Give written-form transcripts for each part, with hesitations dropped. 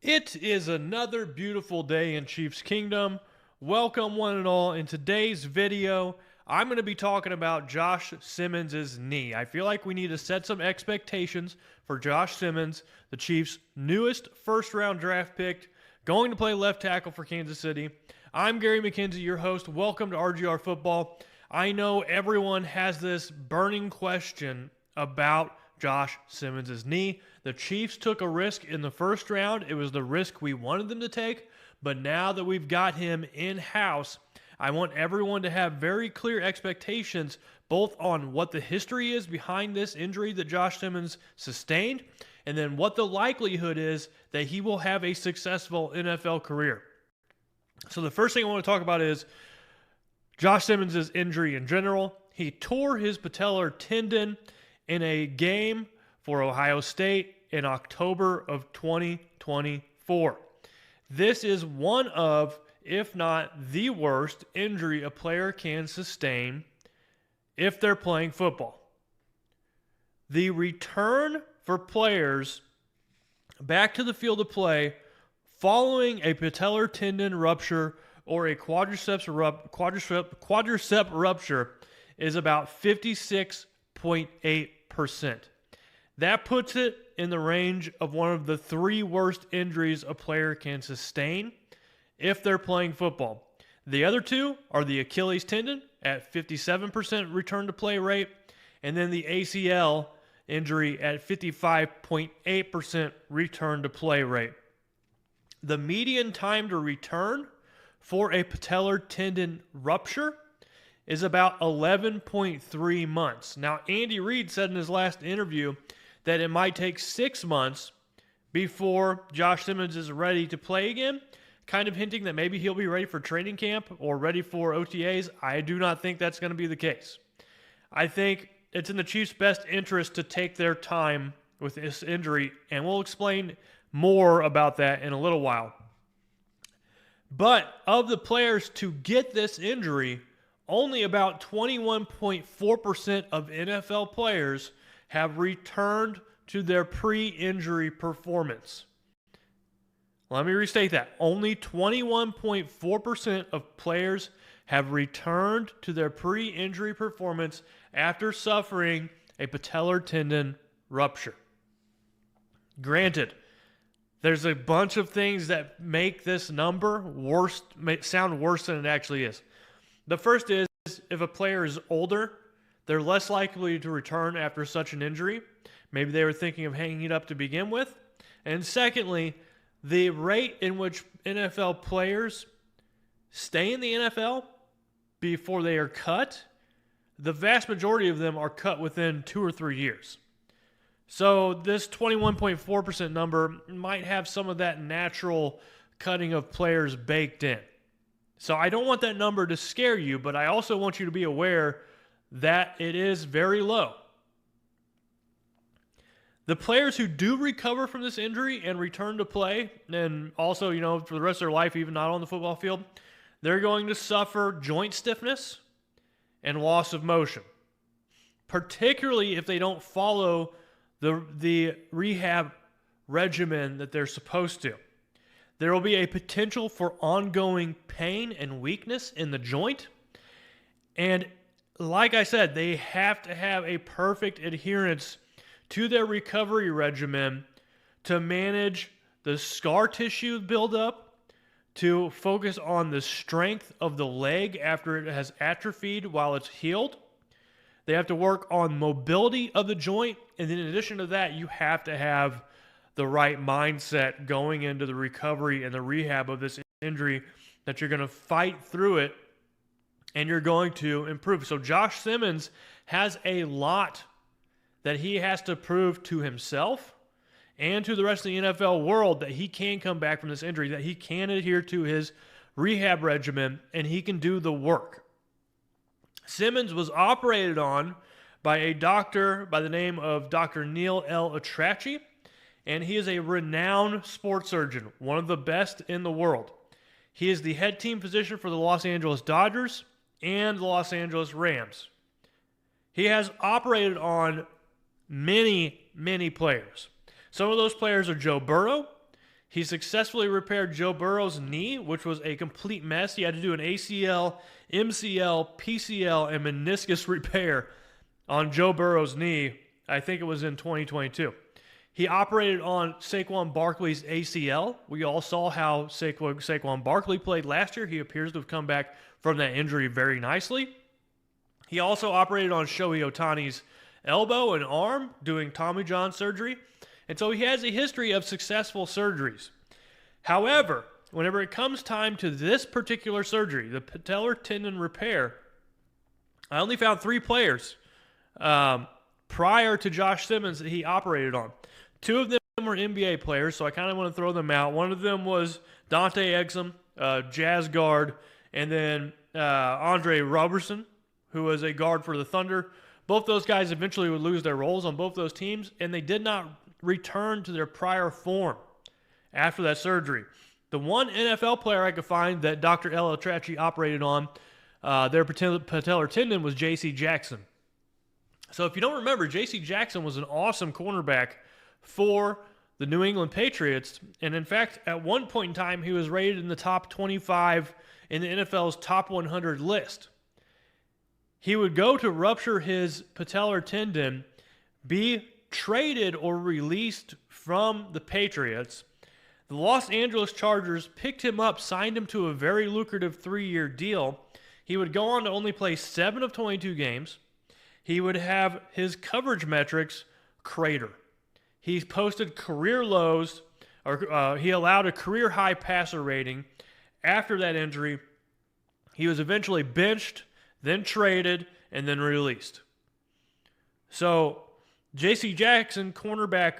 It is another beautiful day in Chiefs Kingdom. Welcome, one and all. In today's video, I'm going to be talking about Josh Simmons' knee. I feel like we need to set some expectations for Josh Simmons, the Chiefs' newest first-round draft pick, going to play left tackle for Kansas City. I'm Gary McKenzie, your host. Welcome to RGR Football. I know everyone has this burning question about Josh Simmons' knee. The Chiefs took a risk in the first round. It was the risk we wanted them to take. But now that we've got him in-house, I want everyone to have very clear expectations both on what the history is behind this injury that Josh Simmons sustained, and then what the likelihood is that he will have a successful NFL career. So the first thing I want to talk about is Josh Simmons' injury in general. He tore his patellar tendon in a game for Ohio State in October of 2024. This is one of, if not the worst, injury a player can sustain if they're playing football. The return for players back to the field of play following a patellar tendon rupture or a quadricep rupture is about 56.8%. That puts it in the range of one of the three worst injuries a player can sustain if they're playing football. The other two are the Achilles tendon at 57% return to play rate, and then the ACL injury at 55.8% return to play rate. The median time to return for a patellar tendon rupture is about 11.3 months. Now, Andy Reid said in his last interview that it might take 6 months before Josh Simmons is ready to play again, kind of hinting that maybe he'll be ready for training camp or ready for OTAs. I do not think that's going to be the case. I think it's in the Chiefs' best interest to take their time with this injury, and we'll explain more about that in a little while. But of the players to get this injury, only about 21.4% of NFL players have returned to their pre-injury performance. Let me restate that. Only 21.4% of players have returned to their pre-injury performance after suffering a patellar tendon rupture. Granted, there's a bunch of things that make this number sound worse than it actually is. The first is if a player is older, they're less likely to return after such an injury. Maybe they were thinking of hanging it up to begin with. And secondly, the rate in which NFL players stay in the NFL before they are cut, the vast majority of them are cut within 2 or 3 years. So this 21.4% number might have some of that natural cutting of players baked in. So I don't want that number to scare you, but I also want you to be aware that it is very low. The players who do recover from this injury and return to play, and also, for the rest of their life, even not on the football field, they're going to suffer joint stiffness and loss of motion, particularly if they don't follow the rehab regimen that they're supposed to. There will be a potential for ongoing pain and weakness in the joint. And like I said, they have to have a perfect adherence to their recovery regimen to manage the scar tissue buildup, to focus on the strength of the leg after it has atrophied while it's healed. They have to work on mobility of the joint. And then in addition to that, you have to have the right mindset going into the recovery and the rehab of this injury, that you're going to fight through it and you're going to improve. So Josh Simmons has a lot that he has to prove to himself and to the rest of the NFL world, that he can come back from this injury, that he can adhere to his rehab regimen, and he can do the work. Simmons was operated on by a doctor by the name of Dr. Neil L. Atrachi, and he is a renowned sports surgeon, one of the best in the world. He is the head team physician for the Los Angeles Dodgers and the Los Angeles Rams. He has operated on many, many players. Some of those players are Joe Burrow. He successfully repaired Joe Burrow's knee, which was a complete mess. He had to do an ACL, MCL, PCL, and meniscus repair on Joe Burrow's knee. I think it was in 2022. He operated on Saquon Barkley's ACL. We all saw how Saquon Barkley played last year. He appears to have come back from that injury very nicely. He also operated on Shohei Ohtani's elbow and arm, doing Tommy John surgery. And so he has a history of successful surgeries. However, whenever it comes time to this particular surgery, the patellar tendon repair, I only found 3 players prior to Josh Simmons that he operated on. 2 of them were NBA players, so I kind of want to throw them out. One of them was Dante Exum, Jazz guard, and then Andre Roberson, who was a guard for the Thunder. Both those guys eventually would lose their roles on both those teams, and they did not return to their prior form after that surgery. The one NFL player I could find that Dr. Ella Tracy operated on their patellar tendon was J.C. Jackson. So if you don't remember, J.C. Jackson was an awesome cornerback for the New England Patriots. And in fact, at one point in time, he was rated in the top 25 in the NFL's top 100 list. He would go to rupture his patellar tendon, be traded or released from the Patriots. The Los Angeles Chargers picked him up, signed him to a very lucrative 3-year deal. He would go on to only play 7 of 22 games. He would have his coverage metrics crater. He posted career lows, or he allowed a career high passer rating. After that injury, he was eventually benched, then traded, and then released. So J.C. Jackson, cornerback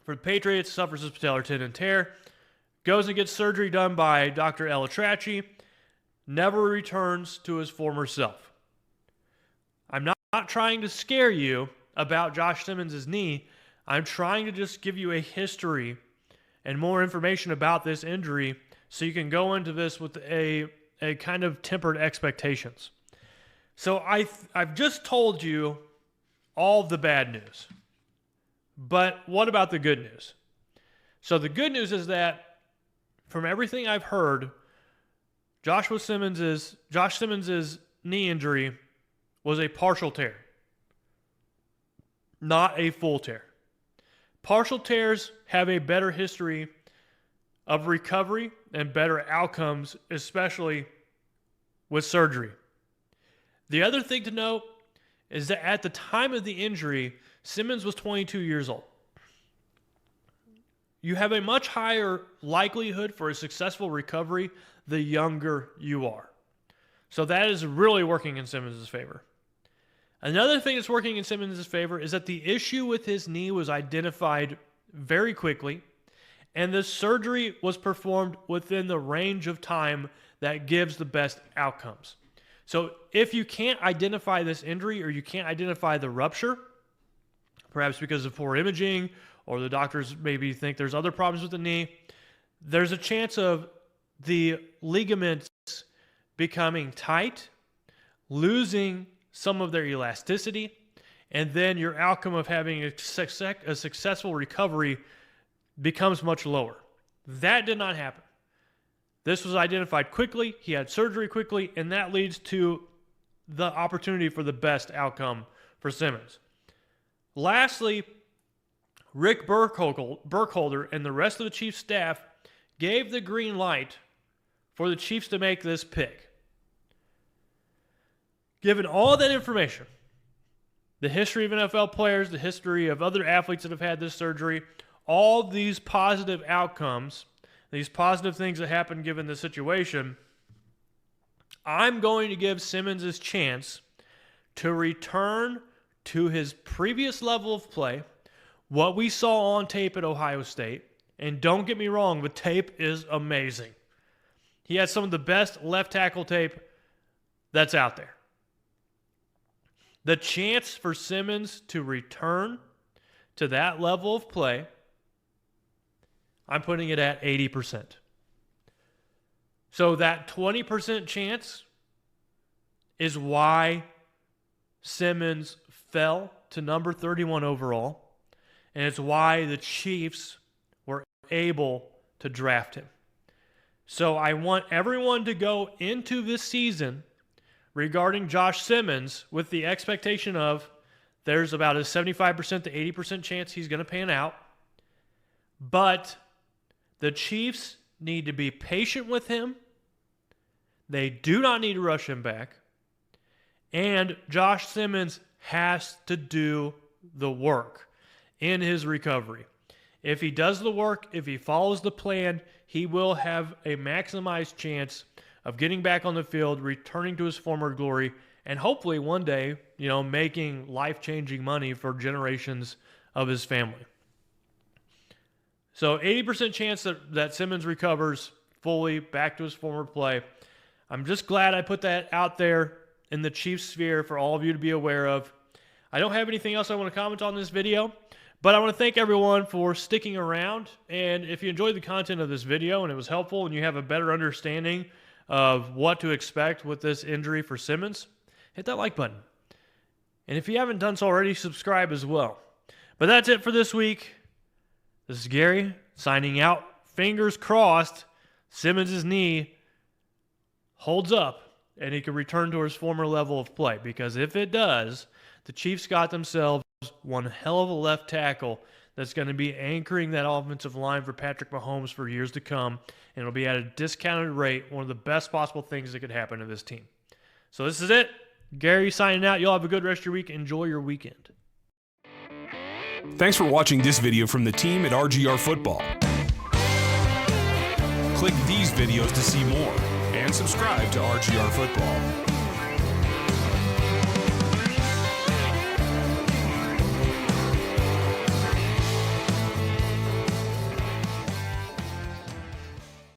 for the Patriots, suffers his patellar tendon tear, goes and gets surgery done by Dr. Ella Tracy, never returns to his former self. I'm not trying to scare you about Josh Simmons' knee. I'm trying to just give you a history and more information about this injury so you can go into this with a kind of tempered expectations. So I've just told you all the bad news. But what about the good news? So the good news is that from everything I've heard, Josh Simmons' knee injury was a partial tear, not a full tear. Partial tears have a better history of recovery and better outcomes, especially with surgery. The other thing to note is that at the time of the injury, Simmons was 22 years old. You have a much higher likelihood for a successful recovery the younger you are. So that is really working in Simmons' favor. Another thing that's working in Simmons' favor is that the issue with his knee was identified very quickly, and the surgery was performed within the range of time that gives the best outcomes. So if you can't identify this injury or you can't identify the rupture, perhaps because of poor imaging or the doctors maybe think there's other problems with the knee, there's a chance of the ligaments becoming tight, losing some of their elasticity, and then your outcome of having a successful recovery becomes much lower. That did not happen. This was identified quickly, he had surgery quickly, and that leads to the opportunity for the best outcome for Simmons. Lastly, Rick Burkholder and the rest of the Chiefs staff gave the green light for the Chiefs to make this pick. Given all that information, the history of NFL players, the history of other athletes that have had this surgery, all these positive outcomes, these positive things that happen given the situation, I'm going to give Simmons his chance to return to his previous level of play, what we saw on tape at Ohio State. And don't get me wrong, the tape is amazing. He has some of the best left tackle tape that's out there. The chance for Simmons to return to that level of play, I'm putting it at 80%. So that 20% chance is why Simmons fell to number 31 overall, and it's why the Chiefs able to draft him. So I want everyone to go into this season regarding Josh Simmons with the expectation of there's about a 75% to 80% chance he's going to pan out. But the Chiefs need to be patient with him. They do not need to rush him back. And Josh Simmons has to do the work in his recovery. If he does the work, if he follows the plan, he will have a maximized chance of getting back on the field, returning to his former glory, and hopefully one day, making life-changing money for generations of his family. So 80% chance that Simmons recovers fully back to his former play. I'm just glad I put that out there in the Chiefs sphere for all of you to be aware of. I don't have anything else I want to comment on this video, but I want to thank everyone for sticking around. And if you enjoyed the content of this video and it was helpful and you have a better understanding of what to expect with this injury for Simmons, hit that like button. And if you haven't done so already, subscribe as well. But that's it for this week. This is Gary signing out. Fingers crossed Simmons' knee holds up and he can return to his former level of play. Because if it does, the Chiefs got themselves one hell of a left tackle that's going to be anchoring that offensive line for Patrick Mahomes for years to come. And it'll be at a discounted rate, one of the best possible things that could happen to this team. So this is it. Gary signing out. Y'all have a good rest of your week. Enjoy your weekend. Thanks for watching this video from the team at RGR Football. Click these videos to see more and subscribe to RGR Football.